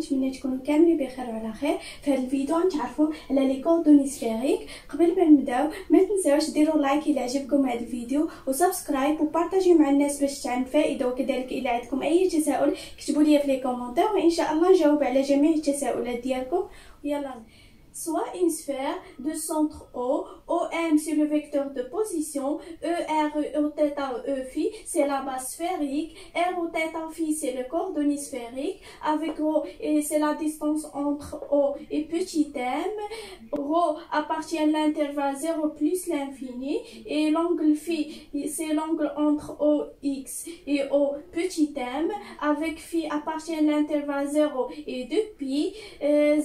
نتمنى تكونوا كاملين بخير وعلى خير. في هذا الفيديو غنتعرفوا على لي كوردوني سفيريك. قبل ما نبداو ما تنساوش ديروا لايك الى عجبكم هذا الفيديو وسبسكرايب وبارطاجيو مع الناس باش تعم فائده، وكذلك الى عندكم اي تساؤل كتبوا لي في لي كومونتير وان شاء الله نجاوب على جميع التساؤلات ديالكم. يلا. Soit une sphère de centre O, OM c'est le vecteur de position, ER, Eθ, Eφ c'est la base sphérique, Rθ, Φ c'est le coordonnée sphérique, avec ρ c'est la distance entre O et petit m, ρ appartient à l'intervalle 0 plus l'infini, et l'angle Φ c'est l'angle entre OX et O petit m, avec Φ appartient à l'intervalle 0 et 2π,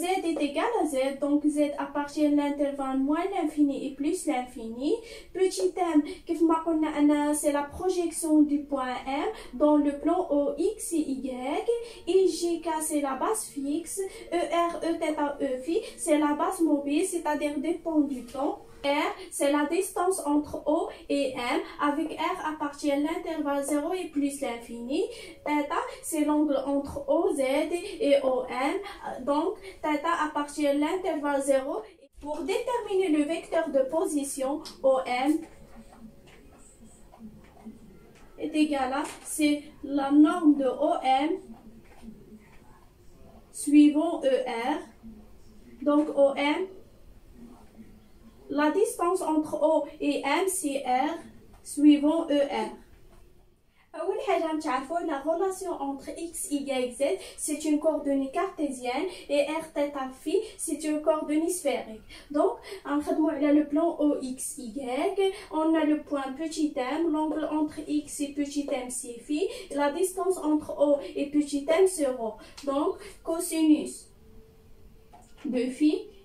Z est égal à Z, donc Z appartient à l'intervalle moins l'infini et plus l'infini. Petit m, c'est la projection du point M dans le plan OX et Y. Et JK, c'est la base fixe. ER, Eθ, Eφ, c'est la base mobile, c'est-à-dire dépend du temps. R, c'est la distance entre O et M, avec R appartient à l'intervalle 0 et plus l'infini. Θ, c'est l'angle entre OZ et OM, donc θ appartient à l'intervalle 0. Pour déterminer le vecteur de position OM est égal à, c'est la norme de OM suivant ER, donc OM, la distance entre O et M c'est R suivant ER. أول حاجة نتعرفوا la relation entre x, y, z c'est une coordonnée cartésienne et r, θ, φ c'est une coordonnée sphérique. Donc نخدموا على le plan OX, y, on a le point petit m, l'angle entre x et petit m c'est φ, la distance entre O et petit m c'est ρ. Donc cosinus de φ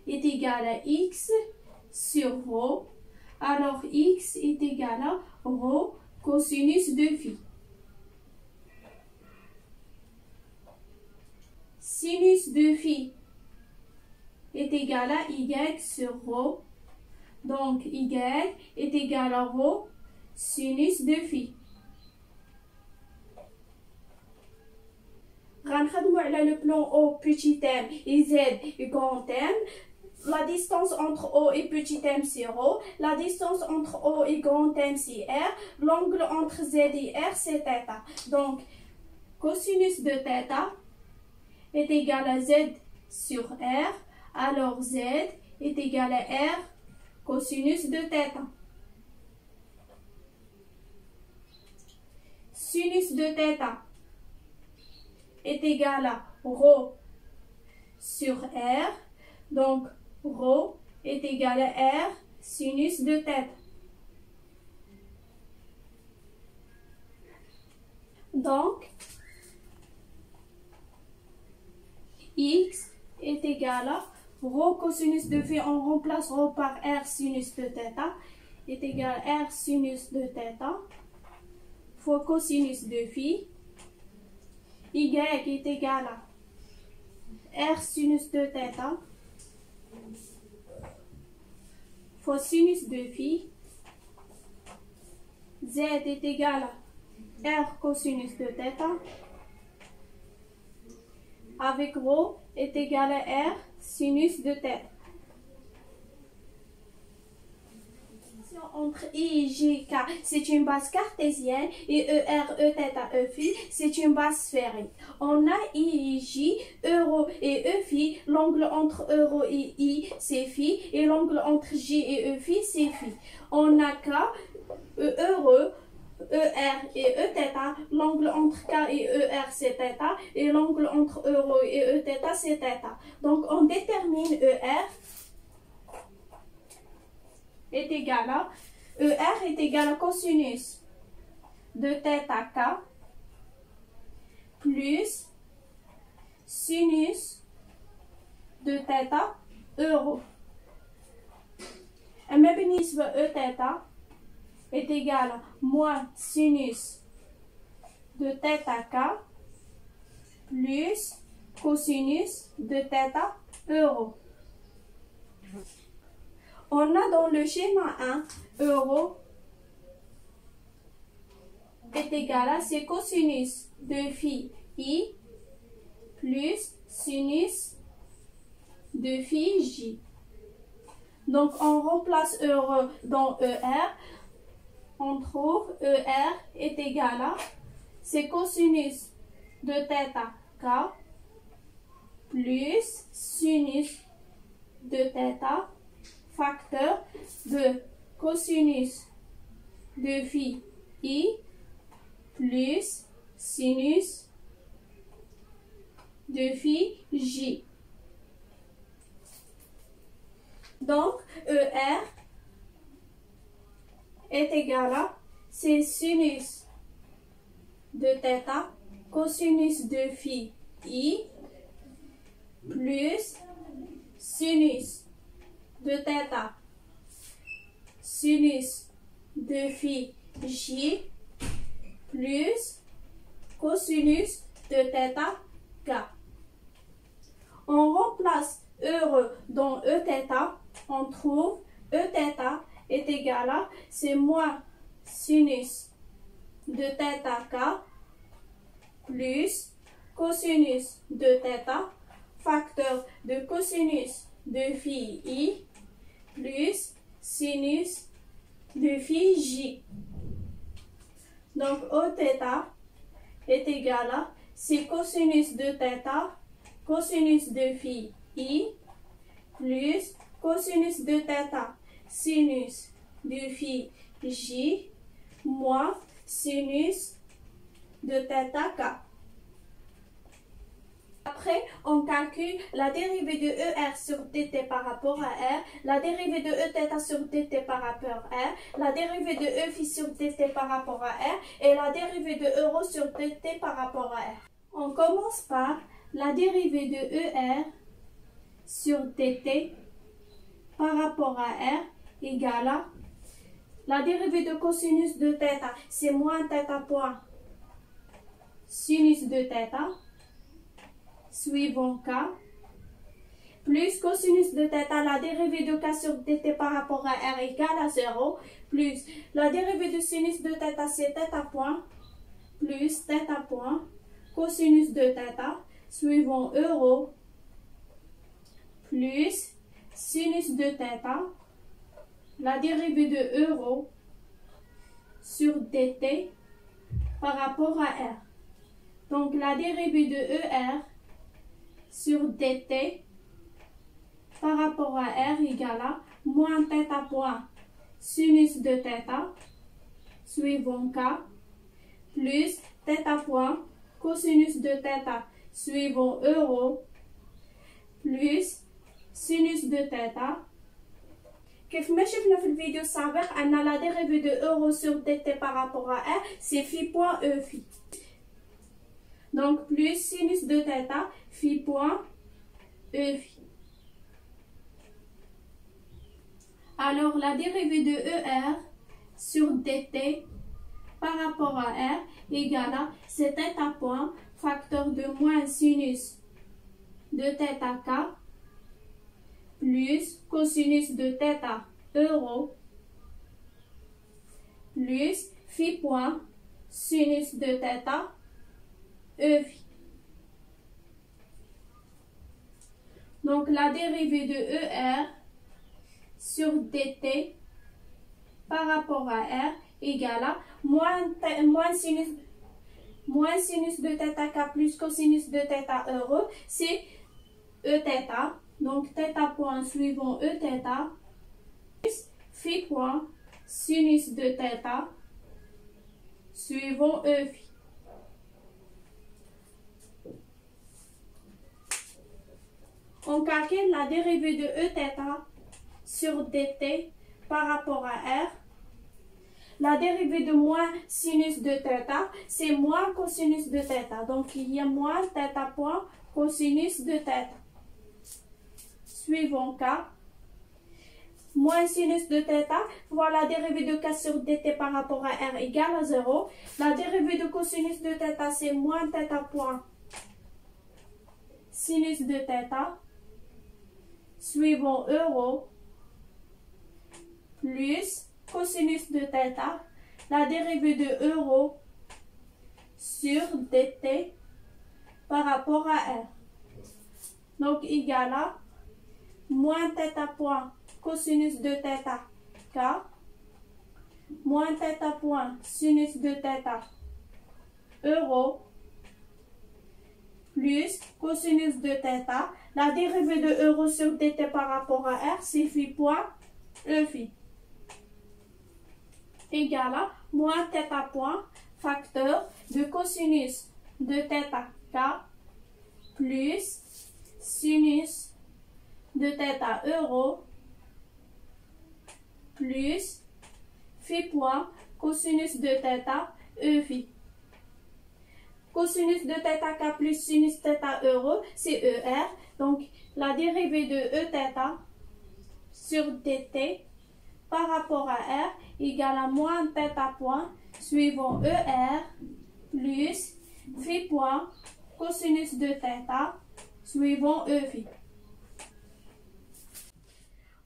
est égal à x sur ρ, alors x est égal à ρ cosinus de φ. Sinus de φ est égal à y sur ρ, donc y est égal à ρ sinus de φ. غنخدموا على le plan O petit m et z et grand m. La distance entre O et petit m c'est ρ, la distance entre O et grand m c'est r, l'angle entre z et r c'est θ. Donc cosinus de θ est égal à z sur r, alors z est égal à r cosinus de θ. Sinus de θ est égal à ρ sur r, donc ρ est égal à r sinus de θ. Donc x est égal à ρ cosinus de φ, on remplace ρ par r sinus de θ, est égal à r sinus de θ fois cosinus de φ. Y est égal à r sinus de θ fois sinus de φ. Z est égal à r cosinus de θ avec ρ est égal à r sinus de θ. Entre I et J, K, c'est une base cartésienne et ER, Eθ, Eφ, c'est une base sphérique. On a I et J, Euro et Eφ, l'angle entre Euro et I c'est Φ et l'angle entre J et Eφ c'est Φ. On a K, Euro, ER et Eθ, l'angle entre K et ER c'est θ et l'angle entre Euro et Eθ c'est θ. Donc on détermine ER est égal à ER est égal à cosinus de θ K plus sinus de θ euro. أما بالنسبة Eθ est égal à moins sinus de θ K plus cosinus de θ euro. On a dans le schéma 1 euro est égal à c'est cosinus de phi I plus sinus de phi j. Donc, on remplace heureux dans ER. On trouve ER est égal à, c'est cosinus de θ k plus sinus de θ facteur de cosinus de phi i plus sinus de phi j. Donc, ER est égal à, c'est sinus de θ cosinus de phi i plus sinus de θ sinus de phi j plus cosinus de θ k. On remplace heureux dans Eθ, on trouve Eθ est égal à, c'est moins sinus de θ k plus cosinus de θ facteur de cosinus de phi i plus sinus de phi j. Donc, Eθ est égal à, c'est cosinus de θ cosinus de phi i plus cosinus de θ sinus de phi j moins sinus de θ k. Après, on calcule la dérivée de ER sur dt par rapport à R, la dérivée de Eθ sur dt par rapport à R, la dérivée de Eφ sur dt par rapport à R et la dérivée de euro sur dt par rapport à R. On commence par la dérivée de ER sur dt par rapport à R égale à la dérivée de cosinus de θ, c'est moins θ point sinus de θ suivant k plus cosinus de θ, la dérivée de k sur dt par rapport à R égale à 0 plus la dérivée de sinus de θ, c'est θ point plus θ point cosinus de θ suivant euro plus sinus de θ, la dérivée de euro sur dt par rapport à R. Donc, la dérivée de ER sur dt par rapport à R égale à moins θ point sinus de θ suivant k plus θ point cosinus de θ suivant euro plus sinus de θ. كيف ما شفنا في الفيديو السابق أن la dérivée de euro sur dt par rapport à R c'est phi point E phi. Donc plus sinus de θ phi point E phi. Alors la dérivée de ER sur dt par rapport à R égale à c'est θ point facteur de moins sinus de θ k plus cosinus de θ euro plus phi point sinus de θ E phi. Donc la dérivée de ER sur dt par rapport à R égale à moins sinus de θ k plus cosinus de θ euro, c'est Eθ. Donc θ point suivant Eθ plus phi point sinus de θ suivant E phi. On calcule la dérivée de Eθ sur dt par rapport à R. La dérivée de moins sinus de θ, c'est moins cosinus de θ. Donc, il y a moins θ point cosinus de θ. Suivant k. Moins sinus de θ, voilà la dérivée de k sur dt par rapport à R égale à 0. La dérivée de cosinus de θ, c'est moins θ point sinus de θ. Suivant euro plus cosinus de θ, la dérivée de euro sur dt par rapport à R. Donc, égal à moins θ point cosinus de θ k, moins θ point sinus de θ euro, plus cosinus de θ. La dérivée de euro sur dt par rapport à r, c'est phi point e phi. Égal à moins θ point facteur de cosinus de θ k plus sinus de θ euro plus phi point cosinus de θ e phi. Cosinus de θ k plus sinus θ euro, c'est ER. Donc, la dérivée de Eθ sur dt par rapport à R égale à moins θ point suivant ER plus phi point cosinus de θ suivant E phi.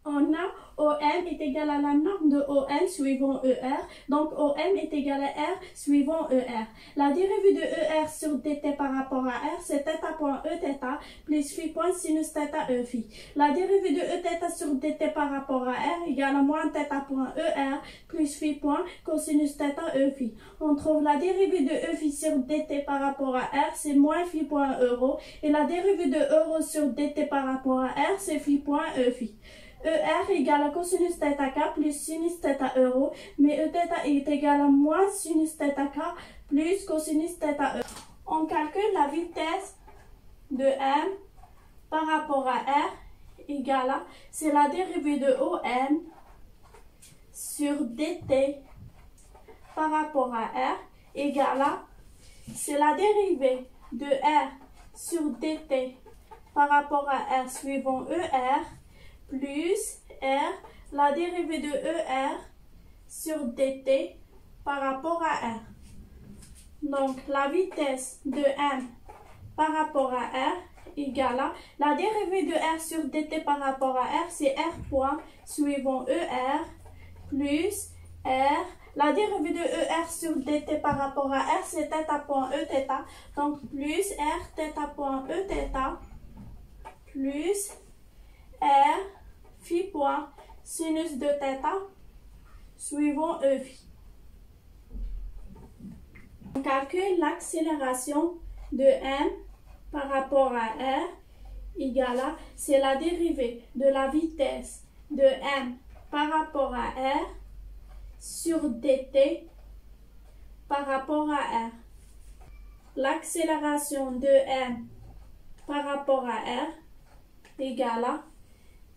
On a OM est égal à la norme de OM suivant ER. Donc, OM est égal à R suivant ER. La dérivée de ER sur dt par rapport à R, c'est θ point Eθ plus phi point sinus θ E phi. La dérivée de Eθ sur dt par rapport à R égale à moins θ point ER plus phi point cosinus θ E phi. On trouve la dérivée de E phi sur dt par rapport à R, c'est moins phi point euro. Et la dérivée de euro sur dt par rapport à R, c'est phi point E phi. ER égale à cosinus θ k plus sinus θ euro, mais Eθ est égal à moins sinus θ k plus cosinus θ euro. On calcule la vitesse de M par rapport à R égale à, c'est la dérivée de OM sur dt par rapport à R égale à, c'est la dérivée de R sur dt par rapport à R suivant ER plus R, la dérivée de ER sur dt par rapport à R. Donc, la vitesse de M par rapport à R égale à, la dérivée de R sur dt par rapport à R, c'est R point suivant ER plus R, la dérivée de ER sur dt par rapport à R, c'est θ point Eθ, donc plus R θ point Eθ plus R phi point sinus de θ suivant E phi. On calcule l'accélération de M par rapport à R égale à, c'est la dérivée de la vitesse de M par rapport à R sur dt par rapport à R. L'accélération de M par rapport à R égale à,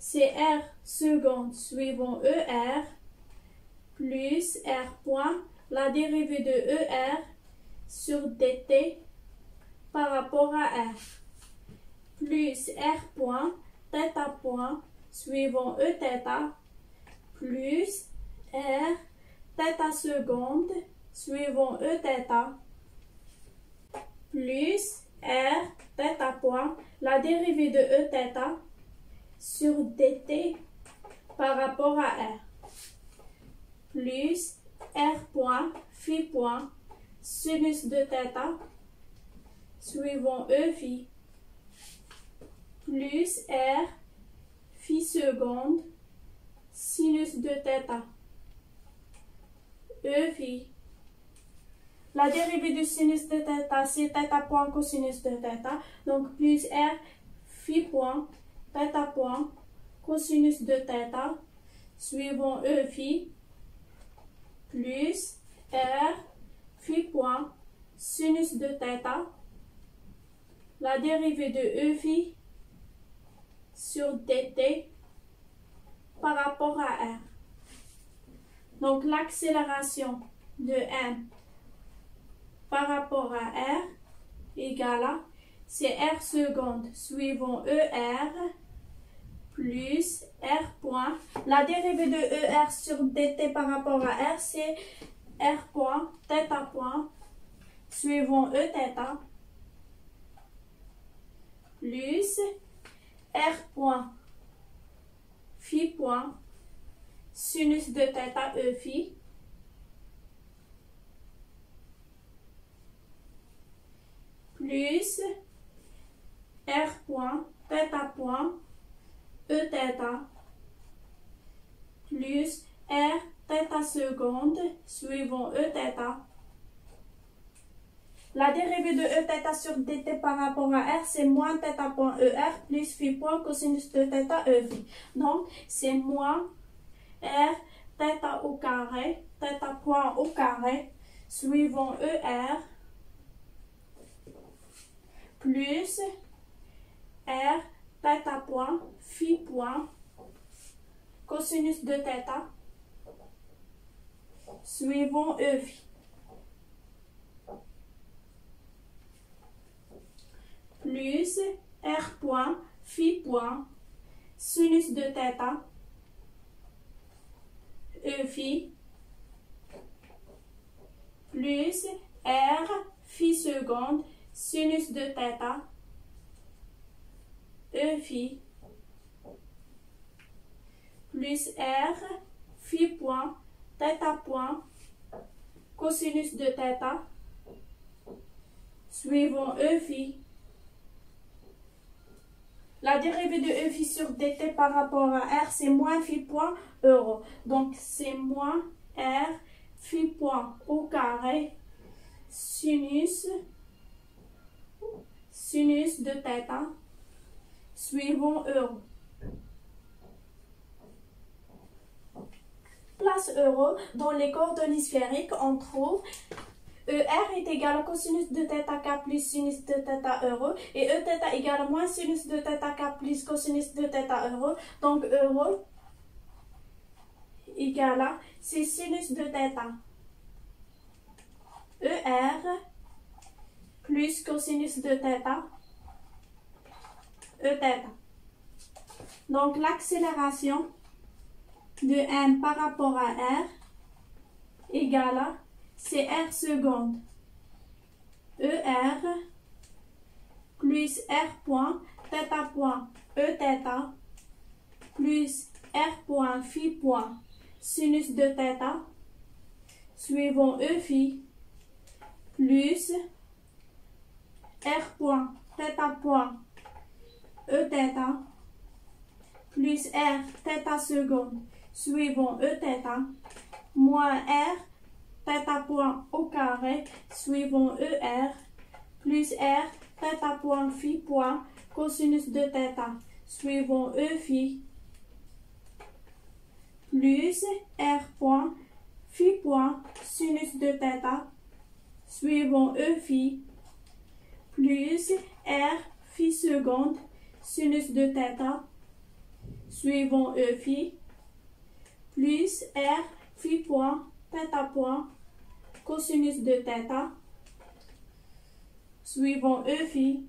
c'est R seconde suivant ER plus R point, la dérivée de ER sur dt par rapport à R, plus R point, θ point suivant Eθ plus R θ seconde suivant Eθ plus R θ point, la dérivée de Eθ sur dt par rapport à R, plus R point, phi point, sinus de θ suivant E phi, plus R, phi seconde, sinus de θ, E phi. La dérivée du sinus de θ, c'est θ point cosinus de θ, donc plus R, phi point, θ point, cosinus de θ, suivant E phi, plus R, phi point, sinus de θ, la dérivée de E phi sur dt par rapport à R. Donc l'accélération de M par rapport à R égale à, c'est R seconde suivant ER plus R point. La dérivée de ER sur dt par rapport à R, c'est R point, θ point, suivant Eθ, plus R point, phi point, sinus de θ E phi, plus R point, θ point E θ plus R θ seconde suivant E θ. La dérivée de E θ sur dt par rapport à R, c'est moins θ point ER plus phi point cosinus de θ EV. Donc, c'est moins R θ au carré, θ point au carré, suivant ER, plus R θ point, phi point, cosinus de θ, suivant EV. Plus R point, phi point, sinus de θ, E phi, plus R phi seconde, sinus de θ, E phi, plus R phi point, θ point, cosinus de θ, suivant E phi. La dérivée de E phi sur dt par rapport à R, c'est moins phi point euro. Donc, c'est moins R phi point au carré sinus de θ suivant euro. Place euro dans les coordonnées sphériques, on trouve ER est égal à cosinus de θk plus sinus de θ euro et Eθ égale à moins sinus de θk plus cosinus de θ euro. Donc euro égale à c'est sinus de θ. ER plus cosinus de θ Eθ. Donc l'accélération de M par rapport à R égale à c'est R seconde ER plus R point θ point Eθ plus R point phi point sinus de θ suivant E phi plus R point θ point Eθ plus R θ seconde suivant Eθ moins R θ point au carré suivant ER plus R θ point phi point cosinus de θ suivant E phi plus R point phi point sinus de θ suivant E phi plus R phi seconde sinus de θ suivant E phi plus R phi point θ point cosinus de θ suivant E phi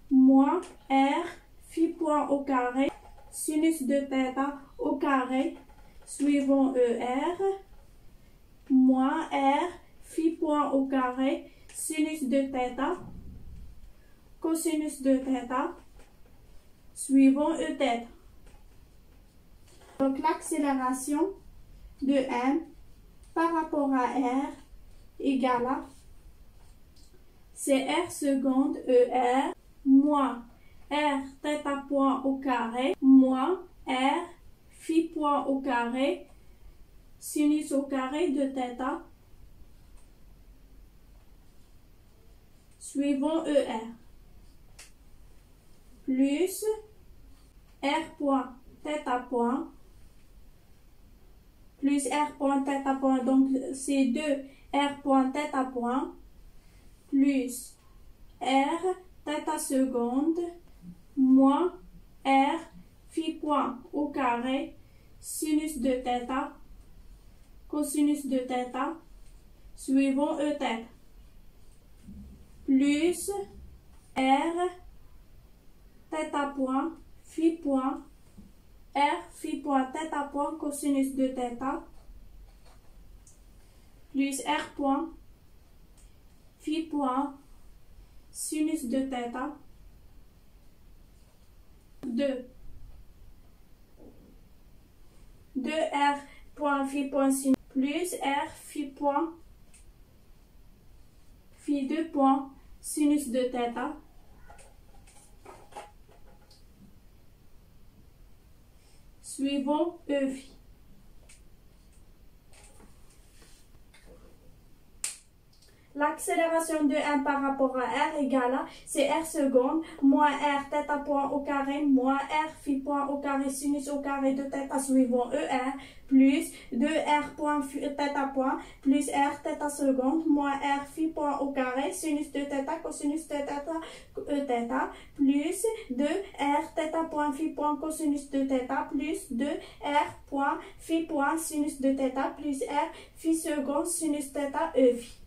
moins R phi point au carré sinus de θ au carré suivant ER moins R phi point au carré sinus de θ cosinus de θ suivant Eθ. Donc l'accélération de M par rapport à R égale à c'est R seconde ER moins R θ point au carré moins R phi point au carré sinus au carré de θ suivant ER plus R point θ point plus R point θ point, donc c'est 2 R point θ point plus R θ seconde moins R phi point au carré sinus de θ cosinus de θ suivant Eθ plus R θ point phi point R phi point θ point cosinus de θ plus R point phi point sinus de θ 2 R point phi point sinus plus R phi point phi 2 point sinus de θ suivant E phi. L'accélération de 1 par rapport à R égale à, c'est R secondes, moins R θ point au carré, moins R phi point au carré sinus au carré de θ suivant ER, plus 2R point θ point, plus R θ seconde, moins R phi point au carré, sinus de θ, cosinus de θ, plus 2R θ point phi point cosinus de θ, plus 2R point phi point sinus de θ, plus R phi seconde sinus θ E phi.